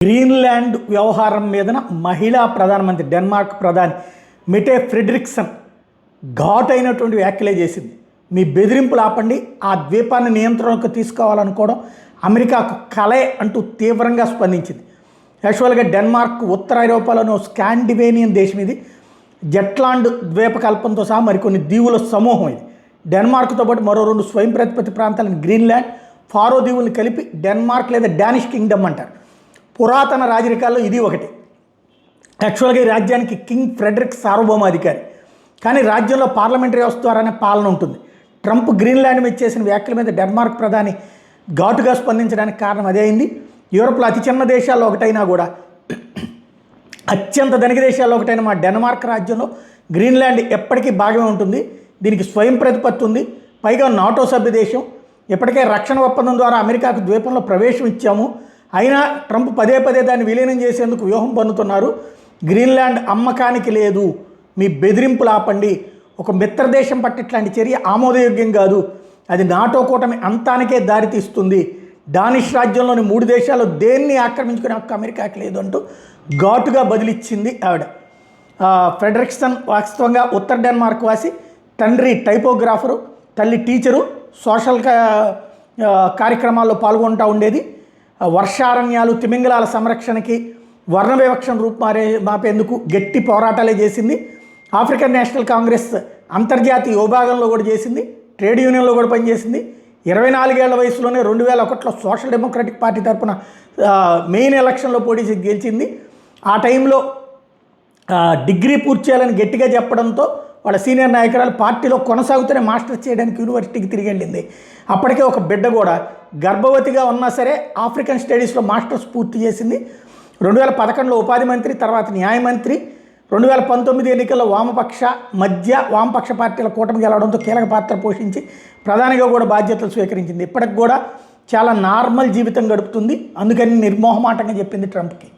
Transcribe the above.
Greenland వ్యవహారం మీదన మహిళా ప్రధానమంత్రి డెన్మార్క్ ప్రధాని మెటే ఫ్రెడరిక్సన్ ఘాటైనటువంటి వ్యాఖ్యలే చేసింది. మీ బెదిరింపులు ఆపండి, ఆ ద్వీపాన్ని నియంత్రణకు తీసుకోవాలనుకోవడం అమెరికాకు కలే అంటూ తీవ్రంగా స్పందించింది. యాక్చువల్గా డెన్మార్క్ ఉత్తర ఐరోపాలోని స్కాండివేనియన్ దేశం ఇది. జెట్లాండ్ ద్వీపకల్పంతో సహా మరికొన్ని దీవుల సమూహం ఇది. డెన్మార్క్తో పాటు మరో 2 స్వయం ప్రతిపత్తి ప్రాంతాలను గ్రీన్లాండ్, ఫారో దీవులను కలిపి డెన్మార్క్ లేదా డానిష్ కింగ్డమ్ అంటారు. పురాతన రాజరికాల్లో ఇది ఒకటి. యాక్చువల్గా ఈ రాజ్యానికి కింగ్ ఫ్రెడరిక్ సార్వభౌమాధికారి, కానీ రాజ్యంలో పార్లమెంటరీ వ్యవస్థ ద్వారానే పాలన ఉంటుంది. ట్రంప్ గ్రీన్లాండ్ మీద చేసిన వ్యాఖ్యల మీద డెన్మార్క్ ప్రధాని ఘాటుగా స్పందించడానికి కారణం అదే అయింది. యూరోప్లో అతి చిన్న దేశాల్లో ఒకటైనా కూడా అత్యంత ధనిక దేశాల్లో ఒకటైన మా డెన్మార్క్ రాజ్యంలో గ్రీన్లాండ్ ఎప్పటికీ భాగమే ఉంటుంది. దీనికి స్వయం ప్రతిపత్తి ఉంది. పైగా నాటో సభ్య దేశం. ఇప్పటికే రక్షణ ఒప్పందం ద్వారా అమెరికాకు ద్వీపంలో ప్రవేశం ఇచ్చాము. అయినా ట్రంప్ పదే పదే దాన్ని విలీనం చేసేందుకు వ్యూహం పన్నుతున్నారు. గ్రీన్లాండ్ అమ్మకానికి లేదు, మీ బెదిరింపులు ఆపండి. ఒక మిత్రదేశం పట్ల ఇట్లాంటి చర్య ఆమోదయోగ్యం కాదు. అది నాటో కూటమి అంతానికే దారితీస్తుంది. డానిష్ రాజ్యంలోని 3 దేశాలు దేన్ని ఆక్రమించుకునే హక్కు అమెరికాకి లేదు అంటూ ఘాటుగా బదిలిచ్చింది ఆవిడ. ఫ్రెడరిక్సన్ వాస్తవంగా ఉత్తర డెన్మార్క్ వాసి, తండ్రి టైపోగ్రాఫరు, తల్లి టీచరు, సోషల్ కార్యక్రమాల్లో పాల్గొంటూ ఉండేది. వర్షారణ్యాలు, తిమింగలాల సంరక్షణకి, వర్ణ వివక్షను మాపేందుకు గట్టి పోరాటాలే చేసింది. ఆఫ్రికన్ నేషనల్ కాంగ్రెస్ అంతర్జాతీయ విభాగంలో కూడా చేసింది. ట్రేడ్ యూనియన్లో కూడా పనిచేసింది. 24 ఏళ్ల వయసులోనే 2001లో సోషల్ డెమోక్రటిక్ పార్టీ తరఫున మెయిన్ ఎలక్షన్లో పోటీ చేసి గెలిచింది. ఆ టైంలో డిగ్రీ పూర్తి చేయాలని గట్టిగా చెప్పడంతో వాళ్ళ సీనియర్ నాయకురాలు పార్టీలో కొనసాగుతూనే మాస్టర్స్ చేయడానికి యూనివర్సిటీకి తిరిగి వెళ్ళింది. అప్పటికే ఒక బిడ్డ కూడా గర్భవతిగా ఉన్నా సరే ఆఫ్రికన్ స్టడీస్లో మాస్టర్స్ పూర్తి చేసింది. 2011లో ఉపాధి మంత్రి, తర్వాత న్యాయమంత్రి. 2019 ఎన్నికల్లో వామపక్ష పార్టీల కూటమి గెలవడంతో కీలక పాత్ర పోషించి ప్రధానిగా కూడా బాధ్యతలు స్వీకరించింది. ఇప్పటికి కూడా చాలా నార్మల్ జీవితం గడుపుతుంది. అందుకని నిర్మోహమాటంగా చెప్పింది ట్రంప్కి.